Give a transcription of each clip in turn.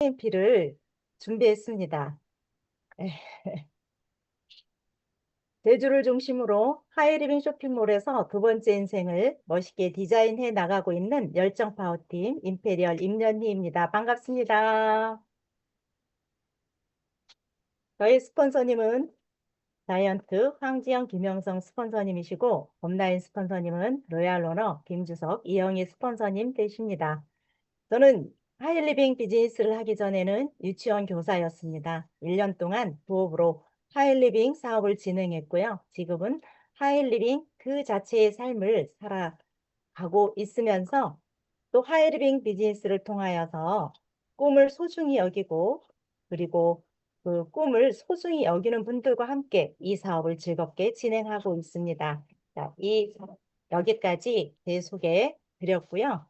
사인필을 준비했습니다. 에, 제주를 중심으로 하이리빙 쇼핑몰에서 두 번째 인생을 멋있게 디자인해 나가고 있는 열정 파워팀 임페리얼 임연희입니다. 반갑습니다. 저희 스폰서님은 자이언트 황지영 김영성 스폰서님이시고 홈라인 스폰서님은 로얄오너 김주석 이영희 스폰서님 되십니다. 저는 하이리빙 비즈니스를 하기 전에는 유치원 교사였습니다. 1년 동안 부업으로 하이리빙 사업을 진행했고요. 지금은 하이리빙 그 자체의 삶을 살아가고 있으면서 또 하이리빙 비즈니스를 통하여서 꿈을 소중히 여기고 그리고 그 꿈을 소중히 여기는 분들과 함께 이 사업을 즐겁게 진행하고 있습니다. 자, 여기까지 제 소개 드렸고요.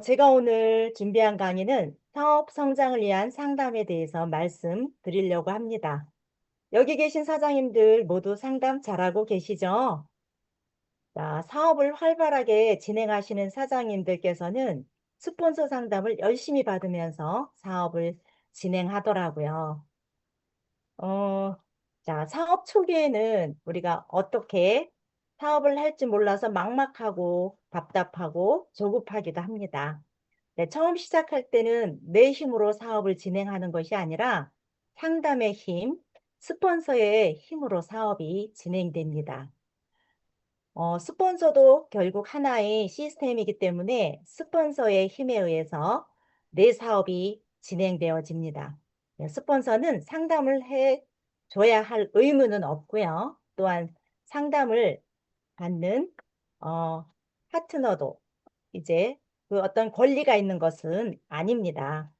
제가 오늘 준비한 강의는 사업 성장을 위한 상담에 대해서 말씀드리려고 합니다. 여기 계신 사장님들 모두 상담 잘하고 계시죠? 자, 사업을 활발하게 진행하시는 사장님들께서는 스폰서 상담을 열심히 받으면서 사업을 진행하더라고요. 어, 자, 사업 초기에는 우리가 어떻게 사업을 할지 몰라서 막막하고 답답하고 조급하기도 합니다. 네, 처음 시작할 때는 내 힘으로 사업을 진행하는 것이 아니라 상담의 힘, 스폰서의 힘으로 사업이 진행됩니다. 스폰서도 결국 하나의 시스템이기 때문에 스폰서의 힘에 의해서 내 사업이 진행되어집니다. 네, 스폰서는 상담을 해 줘야 할 의무는 없고요. 또한 상담을 받는 어, 파트너도 이제 그 어떤 권리가 있는 것은 아닙니다.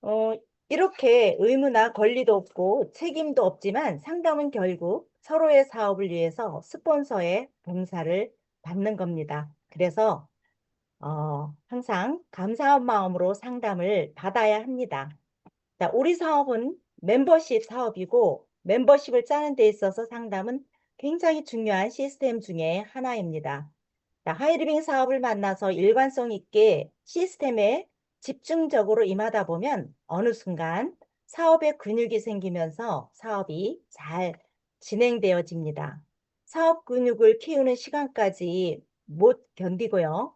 어, 이렇게 의무나 권리도 없고 책임도 없지만 상담은 결국 서로의 사업을 위해서 스폰서의 봉사를 받는 겁니다. 그래서 항상 감사한 마음으로 상담을 받아야 합니다. 자, 우리 사업은 멤버십 사업이고 멤버십을 짜는 데 있어서 상담은 굉장히 중요한 시스템 중에 하나입니다. 자, 하이리빙 사업을 만나서 일관성 있게 시스템에 집중적으로 임하다 보면 어느 순간 사업에 근육이 생기면서 사업이 잘 진행되어집니다. 사업 근육을 키우는 시간까지 못 견디고요.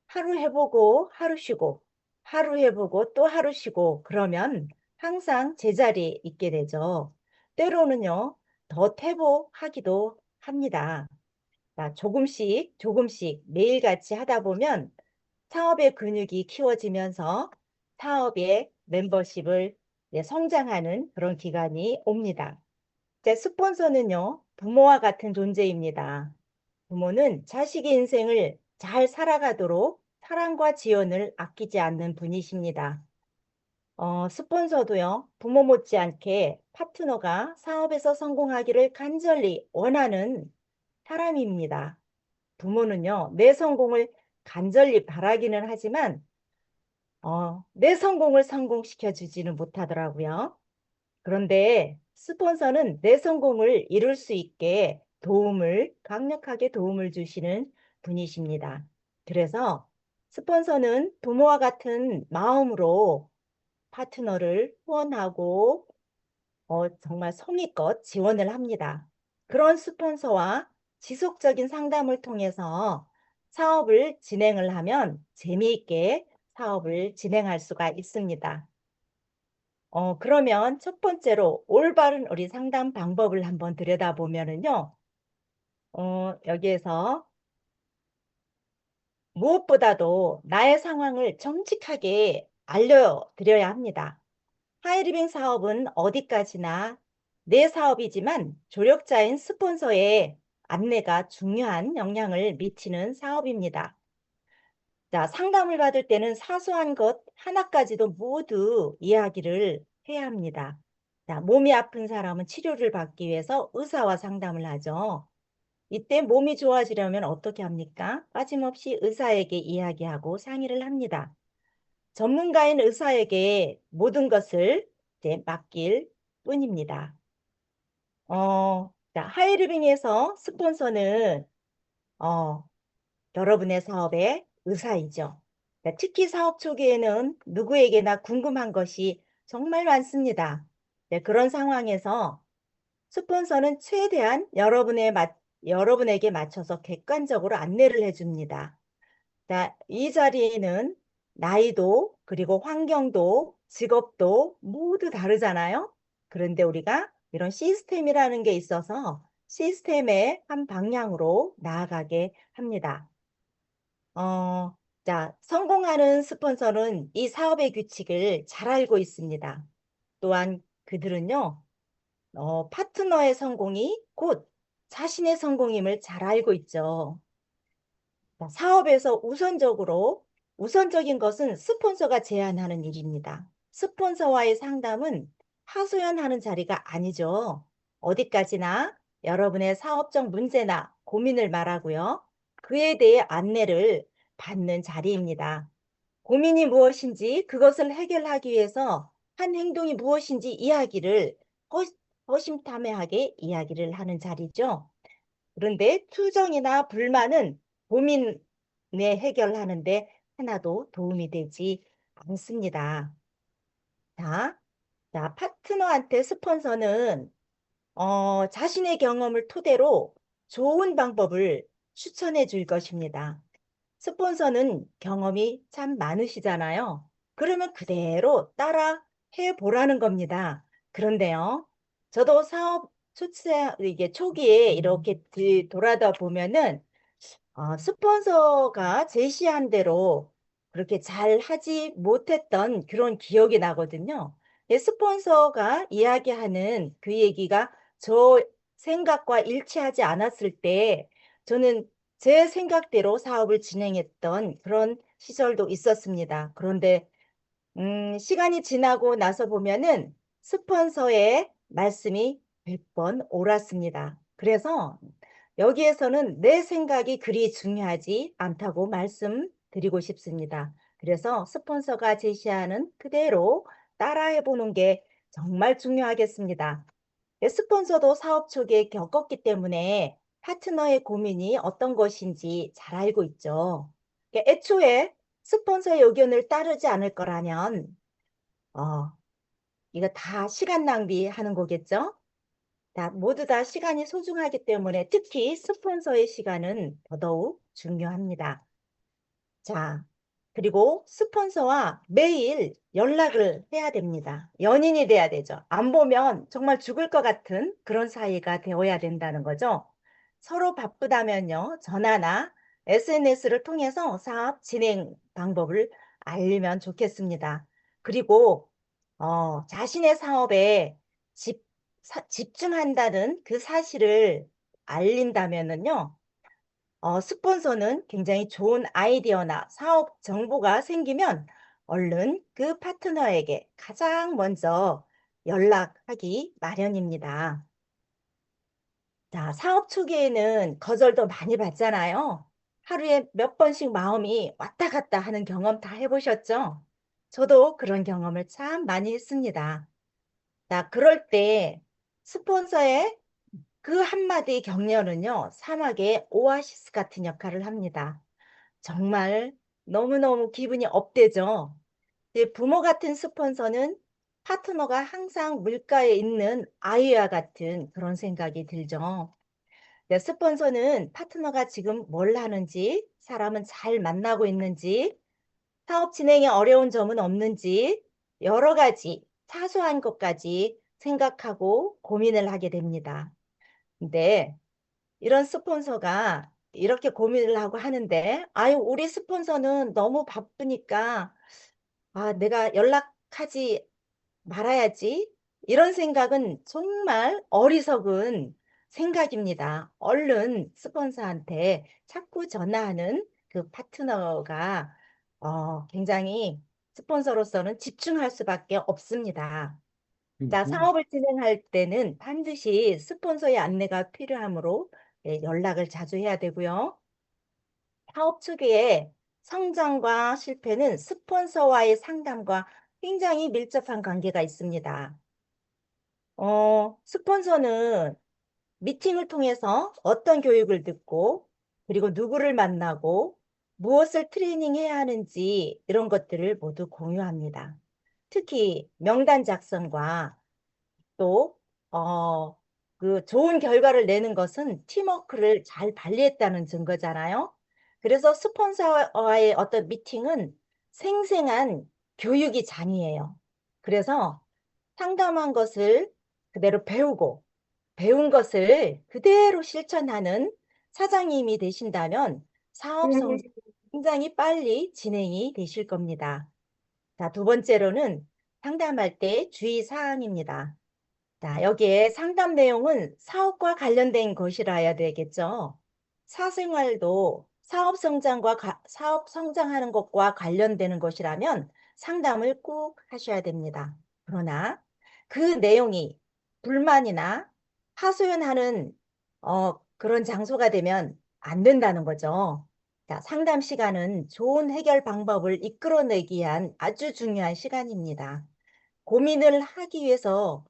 하루 해보고 하루 쉬고 하루 해보고 또 하루 쉬고 그러면 항상 제자리에 있게 되죠. 때로는요, 더 퇴보하기도 합니다. 자, 조금씩 조금씩 매일같이 하다 보면 사업의 근육이 키워지면서 사업의 멤버십을 성장하는 그런 기간이 옵니다. 제 스폰서는요, 부모와 같은 존재입니다. 부모는 자식의 인생을 잘 살아가도록 사랑과 지원을 아끼지 않는 분이십니다. 스폰서도요, 부모 못지않게 파트너가 사업에서 성공하기를 간절히 원하는 사람입니다. 부모는요, 내 성공을 간절히 바라기는 하지만, 내 성공을 성공시켜 주지는 못하더라고요. 그런데 스폰서는 내 성공을 이룰 수 있게 강력하게 도움을 주시는 분이십니다. 그래서 스폰서는 부모와 같은 마음으로 파트너를 후원하고 정말 성의껏 지원을 합니다. 그런 스폰서와 지속적인 상담을 통해서 사업을 진행을 하면 재미있게 사업을 진행할 수가 있습니다. 그러면 첫 번째로 올바른 우리 상담 방법을 한번 들여다보면은요, 여기에서 무엇보다도 나의 상황을 정직하게 알려드려야 합니다. 하이리빙 사업은 어디까지나 내 사업이지만 조력자인 스폰서의 안내가 중요한 영향을 미치는 사업입니다. 자, 상담을 받을 때는 사소한 것 하나까지도 모두 이야기를 해야 합니다. 자, 몸이 아픈 사람은 치료를 받기 위해서 의사와 상담을 하죠. 이때 몸이 좋아지려면 어떻게 합니까? 빠짐없이 의사에게 이야기하고 상의를 합니다. 전문가인 의사에게 모든 것을 이제 맡길 뿐입니다. 자, 하이리빙에서 스폰서는 여러분의 사업의 의사이죠. 네, 특히 사업 초기에는 누구에게나 궁금한 것이 정말 많습니다. 네, 그런 상황에서 스폰서는 최대한 여러분에게 맞춰서 객관적으로 안내를 해줍니다. 자, 이 자리에는 나이도, 그리고 환경도, 직업도 모두 다르잖아요. 그런데 우리가 이런 시스템이라는 게 있어서 시스템의 한 방향으로 나아가게 합니다. 어, 자, 성공하는 스폰서는 이 사업의 규칙을 잘 알고 있습니다. 또한 그들은요, 파트너의 성공이 곧 자신의 성공임을 잘 알고 있죠. 자, 사업에서 우선적인 것은 스폰서가 제안하는 일입니다. 스폰서와의 상담은 하소연하는 자리가 아니죠. 어디까지나 여러분의 사업적 문제나 고민을 말하고요. 그에 대해 안내를 받는 자리입니다. 고민이 무엇인지 그것을 해결하기 위해서 한 행동이 무엇인지 이야기를 허, 허심탄회하게 이야기를 하는 자리죠. 그런데 투정이나 불만은 고민에 해결하는데 하나도 도움이 되지 않습니다. 자, 파트너한테 스폰서는 자신의 경험을 토대로 좋은 방법을 추천해 줄 것입니다. 스폰서는 경험이 참 많으시잖아요. 그러면 그대로 따라 해보라는 겁니다. 그런데요, 저도 이게 초기에 이렇게 돌아다 보면은 스폰서가 제시한 대로 그렇게 잘 하지 못했던 그런 기억이 나거든요. 스폰서가 이야기하는 그 얘기가 저 생각과 일치하지 않았을 때 저는 제 생각대로 사업을 진행했던 그런 시절도 있었습니다. 그런데 시간이 지나고 나서 보면은 스폰서의 말씀이 100번 옳았습니다. 그래서 여기에서는 내 생각이 그리 중요하지 않다고 말씀드리고 싶습니다. 그래서 스폰서가 제시하는 그대로 따라해 보는 게 정말 중요하겠습니다. 스폰서도 사업 초기에 겪었기 때문에 파트너의 고민이 어떤 것인지 잘 알고 있죠. 애초에 스폰서의 의견을 따르지 않을 거라면 어, 이거 다 시간 낭비하는 거겠죠? 모두 다 시간이 소중하기 때문에 특히 스폰서의 시간은 더더욱 중요합니다. 자, 그리고 스폰서와 매일 연락을 해야 됩니다. 연인이 돼야 되죠. 안 보면 정말 죽을 것 같은 그런 사이가 되어야 된다는 거죠. 서로 바쁘다면요, 전화나 SNS를 통해서 사업 진행 방법을 알리면 좋겠습니다. 그리고 자신의 사업에 집중한다는 그 사실을 알린다면은요, 스폰서는 굉장히 좋은 아이디어나 사업 정보가 생기면 얼른 그 파트너에게 가장 먼저 연락하기 마련입니다. 자, 사업 초기에는 거절도 많이 받잖아요. 하루에 몇 번씩 마음이 왔다 갔다 하는 경험 다 해보셨죠? 저도 그런 경험을 참 많이 했습니다. 자, 그럴 때 스폰서의 그 한마디 격려는요, 사막의 오아시스 같은 역할을 합니다. 정말 너무너무 기분이 업되죠. 부모 같은 스폰서는 파트너가 항상 물가에 있는 아이와 같은 그런 생각이 들죠. 스폰서는 파트너가 지금 뭘 하는지, 사람은 잘 만나고 있는지, 사업 진행에 어려운 점은 없는지, 여러 가지 사소한 것까지 생각하고 고민을 하게 됩니다. 근데 이런 스폰서가 이렇게 고민을 하고 하는데, 아유, 우리 스폰서는 너무 바쁘니까, 내가 연락하지 말아야지. 이런 생각은 정말 어리석은 생각입니다. 얼른 스폰서한테 자꾸 전화하는 그 파트너가 굉장히 스폰서로서는 집중할 수밖에 없습니다. 자, 음. 사업을 진행할 때는 반드시 스폰서의 안내가 필요하므로 연락을 자주 해야 되고요. 사업 초기에 성장과 실패는 스폰서와의 상담과 굉장히 밀접한 관계가 있습니다. 스폰서는 미팅을 통해서 어떤 교육을 듣고, 그리고 누구를 만나고, 무엇을 트레이닝해야 하는지 이런 것들을 모두 공유합니다. 특히 명단 작성과 또, 어, 그 좋은 결과를 내는 것은 팀워크를 잘 발휘했다는 증거잖아요. 그래서 스폰서와의 어떤 미팅은 생생한 교육이 장이에요. 그래서 상담한 것을 그대로 배우고 배운 것을 그대로 실천하는 사장님이 되신다면 사업 음, 성장 굉장히 빨리 진행이 되실 겁니다. 자, 두 번째로는 상담할 때 주의 사항입니다. 자, 여기에 상담 내용은 사업과 관련된 것이라야 되겠죠. 사생활도 사업 성장하는 것과 관련되는 것이라면 상담을 꼭 하셔야 됩니다. 그러나 그 내용이 불만이나 하소연하는 그런 장소가 되면 안 된다는 거죠. 자, 상담 시간은 좋은 해결 방법을 이끌어내기 위한 아주 중요한 시간입니다. 고민을 하기 위해서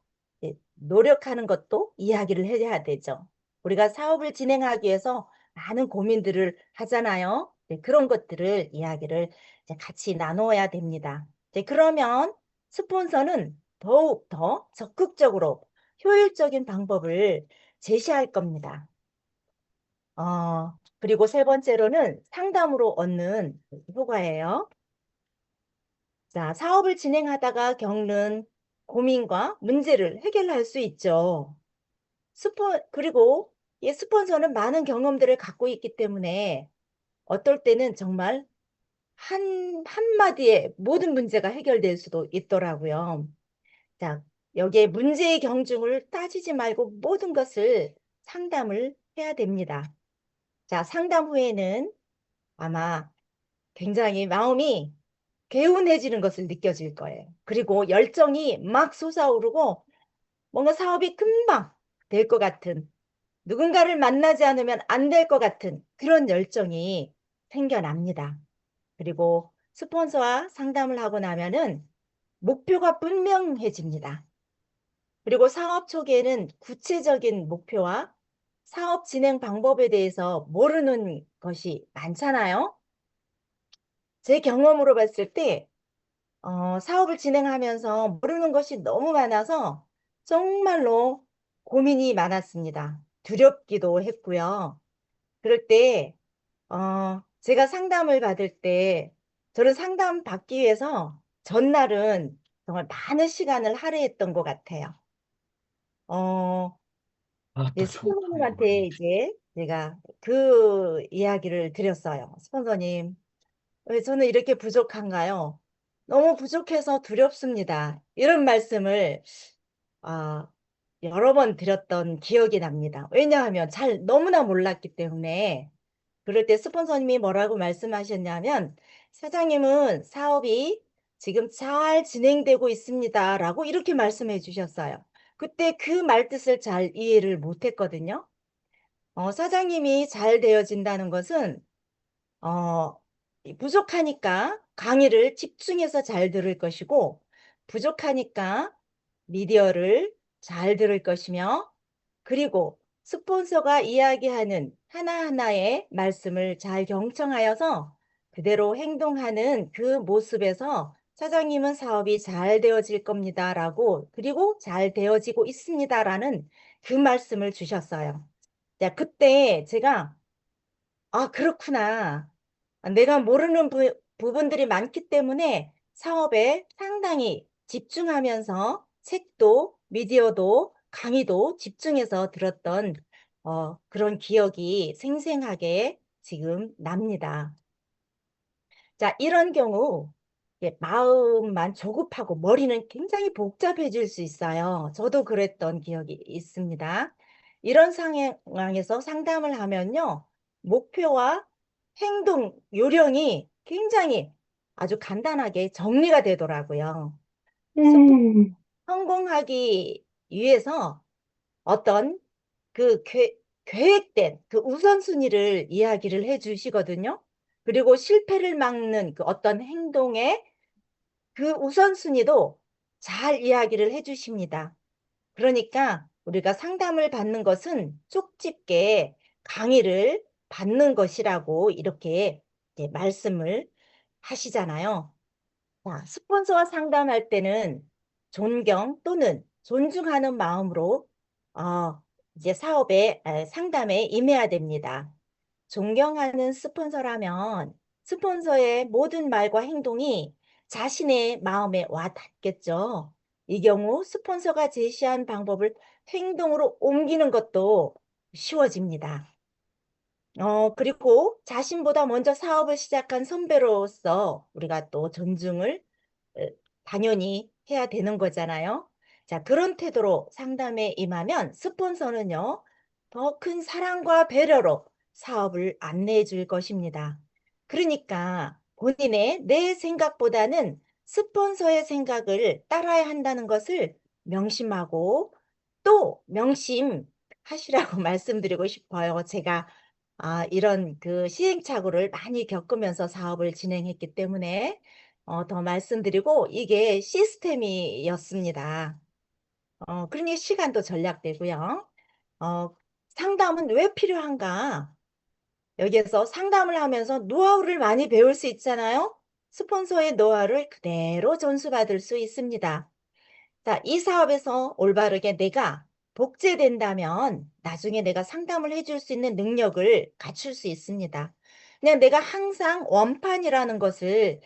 노력하는 것도 이야기를 해야 되죠. 우리가 사업을 진행하기 위해서 많은 고민들을 하잖아요. 네, 그런 것들을 이야기를 이제 같이 나눠야 됩니다. 그러면 스폰서는 더욱 더 적극적으로 효율적인 방법을 제시할 겁니다. 그리고 세 번째로는 상담으로 얻는 효과예요. 자, 사업을 진행하다가 겪는 고민과 문제를 해결할 수 있죠. 그리고 이 스폰서는 많은 경험들을 갖고 있기 때문에 어떨 때는 정말 한마디에 모든 문제가 해결될 수도 있더라고요. 자, 여기에 문제의 경중을 따지지 말고 모든 것을 상담을 해야 됩니다. 자, 상담 후에는 아마 굉장히 마음이 개운해지는 것을 느껴질 거예요. 그리고 열정이 막 솟아오르고 뭔가 사업이 금방 될 것 같은, 누군가를 만나지 않으면 안 될 것 같은 그런 열정이 생겨납니다. 그리고 스폰서와 상담을 하고 나면은 목표가 분명해집니다. 그리고 사업 초기에는 구체적인 목표와 사업 진행 방법에 대해서 모르는 것이 많잖아요. 제 경험으로 봤을 때 사업을 진행하면서 모르는 것이 너무 많아서 정말로 고민이 많았습니다. 두렵기도 했고요. 그럴 때, 제가 상담을 받을 때, 저를 상담 받기 위해서 전날은 정말 많은 시간을 할애했던 것 같아요. 어, 아, 네, 또 좋다, 이거. 스폰서님한테 이제 제가 그 이야기를 드렸어요. 스폰서님, 왜 저는 이렇게 부족한가요? 너무 부족해서 두렵습니다. 이런 말씀을 아, 여러 번 드렸던 기억이 납니다. 왜냐하면 너무나 몰랐기 때문에. 그럴 때 스폰서님이 뭐라고 말씀하셨냐면, 사장님은 사업이 지금 잘 진행되고 있습니다. 라고 이렇게 말씀해 주셨어요. 그때 그 말뜻을 잘 이해를 못했거든요. 사장님이 잘 되어진다는 것은 부족하니까 강의를 집중해서 잘 들을 것이고, 부족하니까 미디어를 잘 들을 것이며, 그리고 스폰서가 이야기하는 하나하나의 말씀을 잘 경청하여서 그대로 행동하는 그 모습에서 사장님은 사업이 잘 되어질 겁니다라고, 그리고 잘 되어지고 있습니다라는 그 말씀을 주셨어요. 자, 그때 제가 그렇구나. 내가 모르는 부분들이 많기 때문에 사업에 상당히 집중하면서 책도, 미디어도, 강의도 집중해서 들었던 그런 기억이 생생하게 지금 납니다. 자, 이런 경우 마음만 조급하고 머리는 굉장히 복잡해질 수 있어요. 저도 그랬던 기억이 있습니다. 이런 상황에서 상담을 하면요. 목표와 행동 요령이 굉장히 아주 간단하게 정리가 되더라고요. 스포 음, 성공하기 위해서 어떤 그 계획된 그 우선순위를 이야기를 해 주시거든요. 그리고 실패를 막는 그 어떤 행동의 그 우선순위도 잘 이야기를 해 주십니다. 그러니까 우리가 상담을 받는 것은 쪽집게 강의를 받는 것이라고 이렇게 이제 말씀을 하시잖아요. 자, 스폰서와 상담할 때는 존경 또는 존중하는 마음으로 이제 상담에 임해야 됩니다. 존경하는 스폰서라면 스폰서의 모든 말과 행동이 자신의 마음에 와 닿겠죠. 이 경우 스폰서가 제시한 방법을 행동으로 옮기는 것도 쉬워집니다. 그리고 자신보다 먼저 사업을 시작한 선배로서 우리가 또 존중을 어, 당연히 해야 되는 거잖아요. 자, 그런 태도로 상담에 임하면 스폰서는요, 더 큰 사랑과 배려로 사업을 안내해 줄 것입니다. 그러니까 본인의 내 생각보다는 스폰서의 생각을 따라야 한다는 것을 명심하고 또 명심하시라고 말씀드리고 싶어요. 제가 이런 그 시행착오를 많이 겪으면서 사업을 진행했기 때문에 더 말씀드리고 이게 시스템이었습니다. 그러니 시간도 절약되고요. 어, 상담은 왜 필요한가? 여기에서 상담을 하면서 노하우를 많이 배울 수 있잖아요. 스폰서의 노하우를 그대로 전수받을 수 있습니다. 자, 이 사업에서 올바르게 내가 복제된다면 나중에 내가 상담을 해줄 수 있는 능력을 갖출 수 있습니다. 그냥 내가 항상 원판이라는 것을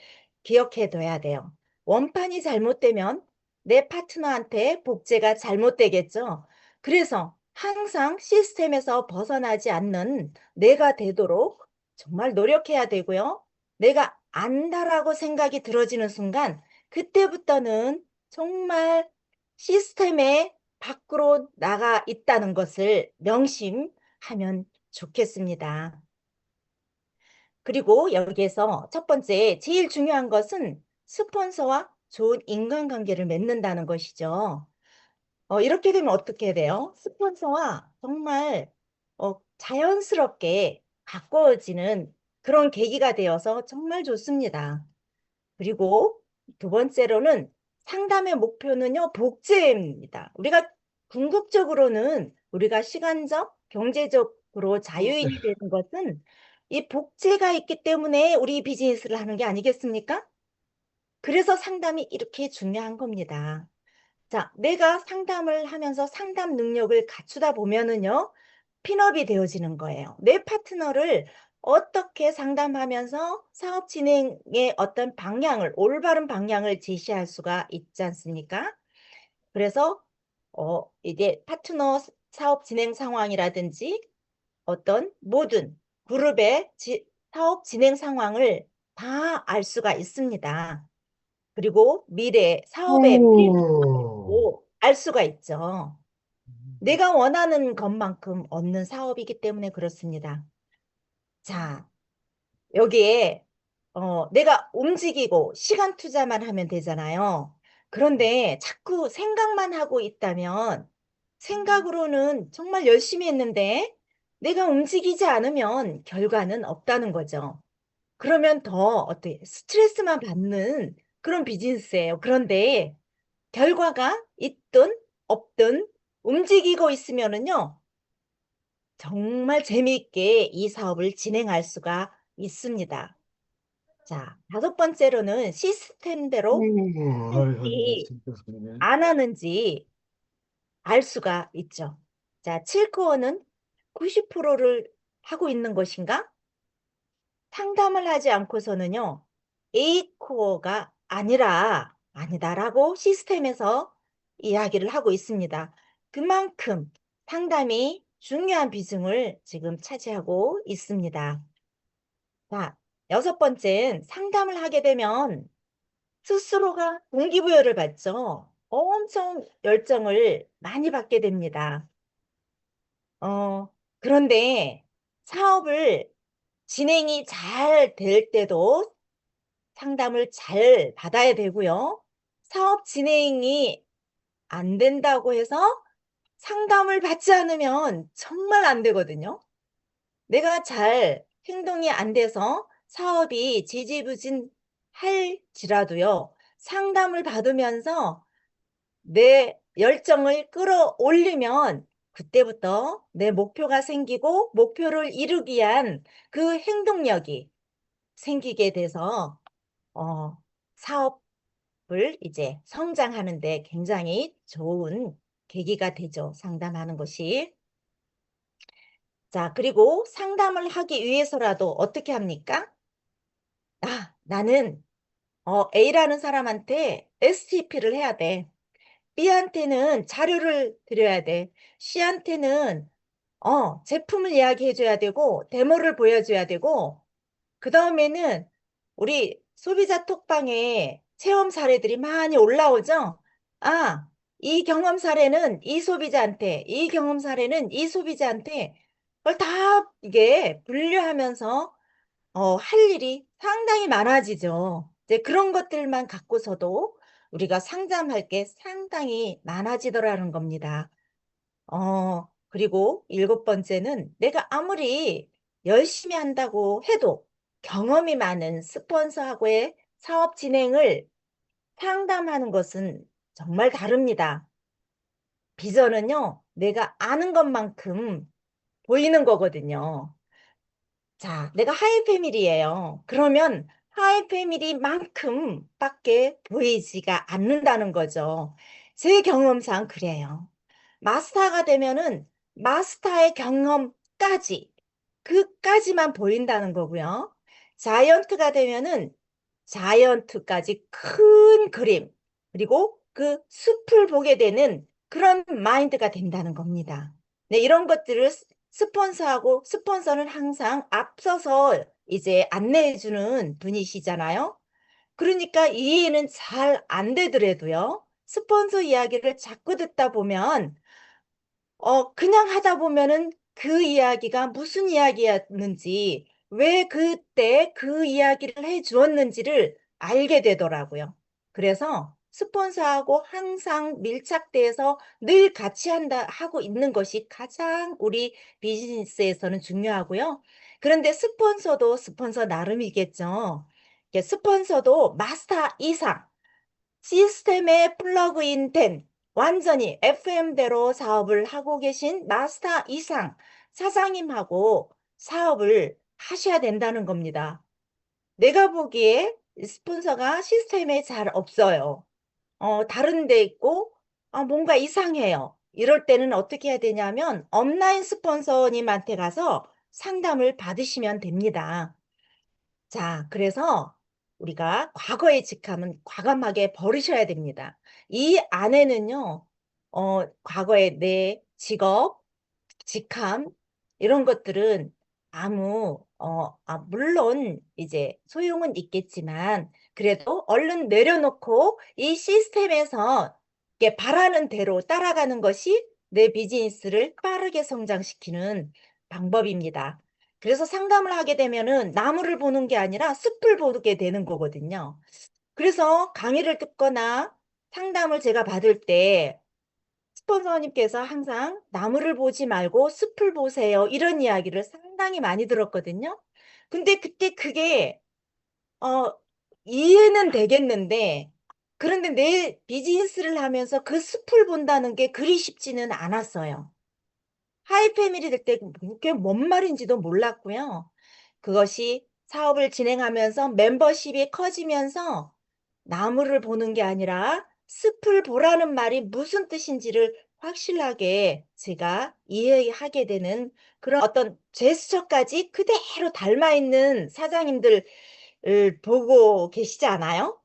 기억해 둬야 돼요. 원판이 잘못되면 내 파트너한테 복제가 잘못되겠죠. 그래서 항상 시스템에서 벗어나지 않는 내가 되도록 정말 노력해야 되고요. 내가 안다라고 생각이 들어지는 순간 그때부터는 정말 시스템의 밖으로 나가 있다는 것을 명심하면 좋겠습니다. 그리고 여기에서 첫 번째, 제일 중요한 것은 스폰서와 좋은 인간관계를 맺는다는 것이죠. 이렇게 되면 어떻게 돼요? 스폰서와 정말 자연스럽게 가까워지는 그런 계기가 되어서 정말 좋습니다. 그리고 두 번째로는 상담의 목표는요, 복제입니다. 우리가 궁극적으로는 우리가 시간적, 경제적으로 자유인이 되는 것은 이 복제가 있기 때문에 우리 비즈니스를 하는 게 아니겠습니까? 그래서 상담이 이렇게 중요한 겁니다. 자, 내가 상담을 하면서 상담 능력을 갖추다 보면은요, 핀업이 되어지는 거예요. 내 파트너를 어떻게 상담하면서 사업 진행의 어떤 방향을, 올바른 방향을 제시할 수가 있지 않습니까? 그래서, 이게 파트너 사업 진행 상황이라든지 어떤 모든 그룹의 사업 진행 상황을 다 알 수가 있습니다. 그리고 미래 사업의 오, 미래도 알 수가 있죠. 내가 원하는 것만큼 얻는 사업이기 때문에 그렇습니다. 자, 여기에 내가 움직이고 시간 투자만 하면 되잖아요. 그런데 자꾸 생각만 하고 있다면 생각으로는 정말 열심히 했는데 내가 움직이지 않으면 결과는 없다는 거죠. 그러면 더 어떻게 스트레스만 받는 그런 비즈니스예요. 그런데 결과가 있든 없든 움직이고 있으면은요, 정말 재미있게 이 사업을 진행할 수가 있습니다. 자, 다섯 번째로는 시스템대로 했는지 진짜 그러네. 안 하는지 알 수가 있죠. 자, 7코어는 90%를 하고 있는 것인가? 상담을 하지 않고서는요, A코어가 아니다라고 시스템에서 이야기를 하고 있습니다. 그만큼 상담이 중요한 비중을 지금 차지하고 있습니다. 자, 여섯 번째는 상담을 하게 되면 스스로가 동기부여를 받죠. 엄청 열정을 많이 받게 됩니다. 그런데 사업을 진행이 잘 될 때도 상담을 잘 받아야 되고요. 사업 진행이 안 된다고 해서 상담을 받지 않으면 정말 안 되거든요. 내가 잘 행동이 안 돼서 사업이 지지부진할지라도요. 상담을 받으면서 내 열정을 끌어올리면 그때부터 내 목표가 생기고 목표를 이루기 위한 그 행동력이 생기게 돼서 어, 사업을 이제 성장하는데 굉장히 좋은 계기가 되죠. 상담하는 것이. 자, 그리고 상담을 하기 위해서라도 어떻게 합니까? 나는 A라는 사람한테 STP를 해야 돼. B한테는 자료를 드려야 돼. C한테는 제품을 이야기해 줘야 되고 데모를 보여줘야 되고 그다음에는 우리 소비자 톡방에 체험 사례들이 많이 올라오죠. 아, 이 경험 사례는 이 소비자한테, 이 경험 사례는 이 소비자한테 그걸 다 이게 분류하면서 할 일이 상당히 많아지죠. 이제 그런 것들만 갖고서도 우리가 상담할 게 상당히 많아지더라는 겁니다. 그리고 일곱 번째는 내가 아무리 열심히 한다고 해도 경험이 많은 스폰서하고의 사업 진행을 상담하는 것은 정말 다릅니다. 비전은요, 내가 아는 것만큼 보이는 거거든요. 자, 내가 하이 패밀리예요. 그러면 하이 패밀리만큼 밖에 보이지가 않는다는 거죠. 제 경험상 그래요. 마스터가 되면은 마스터의 경험까지, 그까지만 보인다는 거고요. 자이언트가 되면은 자이언트까지 큰 그림, 그리고 그 숲을 보게 되는 그런 마인드가 된다는 겁니다. 네, 이런 것들을 스폰서하고 스폰서는 항상 앞서서 이제 안내해주는 분이시잖아요. 그러니까 이해는 잘 안 되더라도요. 스폰서 이야기를 자꾸 듣다 보면 그냥 하다 보면은 그 이야기가 무슨 이야기였는지, 왜 그때 그 이야기를 해 주었는지를 알게 되더라고요. 그래서 스폰서하고 항상 밀착돼서 늘 같이 하고 있는 것이 가장 우리 비즈니스에서는 중요하고요. 그런데 스폰서도 스폰서 나름이겠죠. 이게 스폰서도 마스터 이상, 시스템에 플러그인 된 완전히 FM대로 사업을 하고 계신 마스터 이상 사장님하고 사업을 하셔야 된다는 겁니다. 내가 보기에 스폰서가 시스템에 잘 없어요. 다른 데 있고 뭔가 이상해요. 이럴 때는 어떻게 해야 되냐면 업라인 스폰서님한테 가서 상담을 받으시면 됩니다. 자, 그래서 우리가 과거의 직함은 과감하게 버리셔야 됩니다. 이 안에는요, 과거의 내 직업, 직함, 이런 것들은 물론 이제 소용은 있겠지만, 그래도 얼른 내려놓고 이 시스템에서 이게 바라는 대로 따라가는 것이 내 비즈니스를 빠르게 성장시키는 방법입니다. 그래서 상담을 하게 되면은 나무를 보는 게 아니라 숲을 보게 되는 거거든요. 그래서 강의를 듣거나 상담을 제가 받을 때 스폰서님께서 항상 나무를 보지 말고 숲을 보세요. 이런 이야기를 상당히 많이 들었거든요. 근데 그때 그게 어, 이해는 되겠는데, 그런데 내 비즈니스를 하면서 그 숲을 본다는 게 그리 쉽지는 않았어요. 하이 패밀리 될 때 그게 뭔 말인지도 몰랐고요. 그것이 사업을 진행하면서 멤버십이 커지면서 나무를 보는 게 아니라 숲을 보라는 말이 무슨 뜻인지를 확실하게 제가 이해하게 되는 그런 어떤 제스처까지 그대로 닮아 있는 사장님들을 보고 계시지 않아요?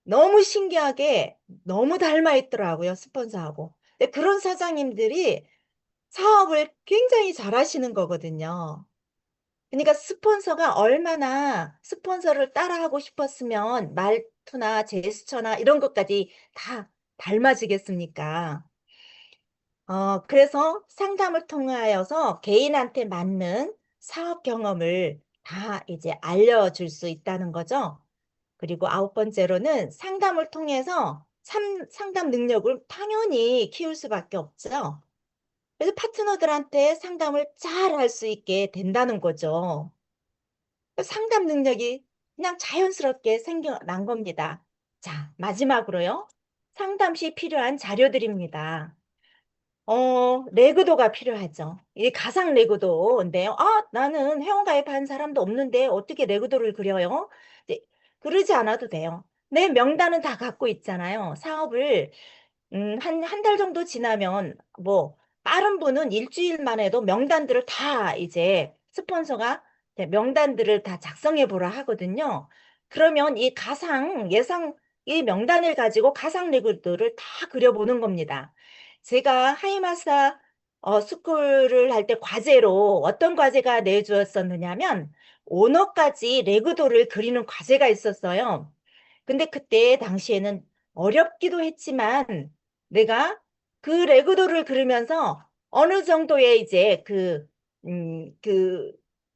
너무 신기하게 너무 닮아 있더라고요, 스폰서하고. 근데 그런 사장님들이 사업을 굉장히 잘하시는 거거든요. 그러니까 스폰서가 얼마나 스폰서를 따라하고 싶었으면 말투나 제스처나 이런 것까지 다 닮아지겠습니까? 그래서 상담을 통하여서 개인한테 맞는 사업 경험을 다 이제 알려줄 수 있다는 거죠. 그리고 아홉 번째로는 상담을 통해서 상담 능력을 당연히 키울 수밖에 없죠. 그래서 파트너들한테 상담을 잘 할 수 있게 된다는 거죠. 상담 능력이 그냥 자연스럽게 생겨난 겁니다. 자, 마지막으로요. 상담 시 필요한 자료들입니다. 레그도가 필요하죠. 이 가상 레그도인데요. 아, 나는 회원가입한 사람도 없는데 어떻게 레그도를 그려요? 이제 그러지 않아도 돼요. 내 명단은 다 갖고 있잖아요. 사업을 한 달 정도 지나면 뭐 빠른 분은 일주일만 해도 명단들을 다 이제 스폰서가 이제 명단들을 다 작성해 보라 하거든요. 그러면 이 가상 예상 이 명단을 가지고 가상 레그도를 다 그려보는 겁니다. 제가 하이마사 스쿨을 할 때 과제로 어떤 과제가 내주었었느냐면 오너까지 레그도를 그리는 과제가 있었어요. 근데 그때 당시에는 어렵기도 했지만 내가 그 레그도를 그리면서 어느 정도의 이제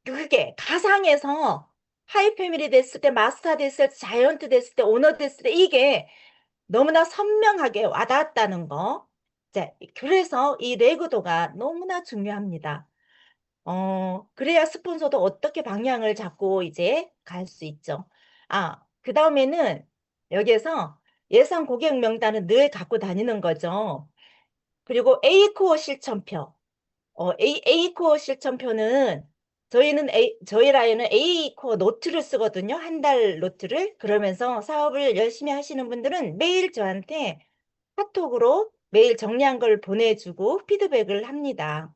그게 가상에서 하이 패밀리 됐을 때, 마스터 됐을 때, 자이언트 됐을 때, 오너 됐을 때 이게 너무나 선명하게 와닿았다는 거. 자, 그래서 이 레그도가 너무나 중요합니다. 그래야 스폰서도 어떻게 방향을 잡고 이제 갈 수 있죠. 아, 그 다음에는 여기에서 예상 고객 명단은 늘 갖고 다니는 거죠. 그리고 A코어 실천표. A코어 실천표는 저희 라인은 A코어 노트를 쓰거든요. 한 달 노트를. 그러면서 사업을 열심히 하시는 분들은 매일 저한테 카톡으로 매일 정리한 걸 보내주고 피드백을 합니다.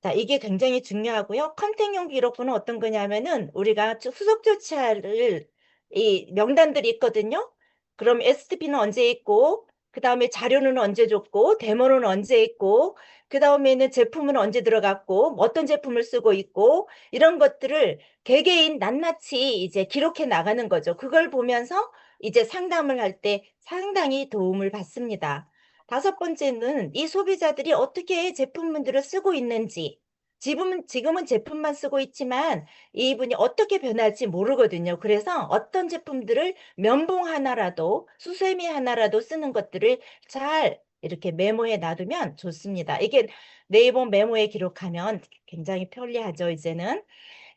자, 이게 굉장히 중요하고요. 컨택용 기록부는 어떤 거냐면은 우리가 후속 조치를 이 명단들이 있거든요. 그럼 STP는 언제 있고, 그 다음에 자료는 언제 줬고, 데모는 언제 있고, 그 다음에는 제품은 언제 들어갔고, 어떤 제품을 쓰고 있고, 이런 것들을 개개인 낱낱이 이제 기록해 나가는 거죠. 그걸 보면서 이제 상담을 할 때 상당히 도움을 받습니다. 다섯 번째는 이 소비자들이 어떻게 제품들을 쓰고 있는지, 지금은 제품만 쓰고 있지만 이분이 어떻게 변할지 모르거든요. 그래서 어떤 제품들을 면봉 하나라도, 수세미 하나라도 쓰는 것들을 잘 이렇게 메모해 놔두면 좋습니다. 이게 네이버 메모에 기록하면 굉장히 편리하죠, 이제는.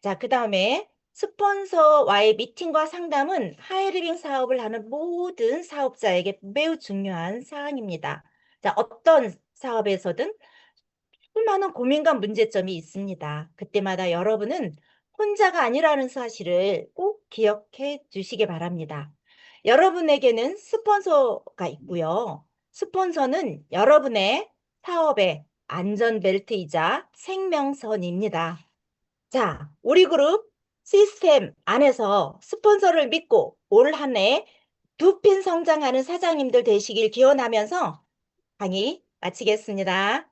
자, 그 다음에 스폰서와의 미팅과 상담은 하이리빙 사업을 하는 모든 사업자에게 매우 중요한 사항입니다. 자, 어떤 사업에서든 수많은 고민과 문제점이 있습니다. 그때마다 여러분은 혼자가 아니라는 사실을 꼭 기억해 주시기 바랍니다. 여러분에게는 스폰서가 있고요. 스폰서는 여러분의 사업의 안전벨트이자 생명선입니다. 자, 우리 그룹 시스템 안에서 스폰서를 믿고 올 한 해 두 핀 성장하는 사장님들 되시길 기원하면서 강의 마치겠습니다.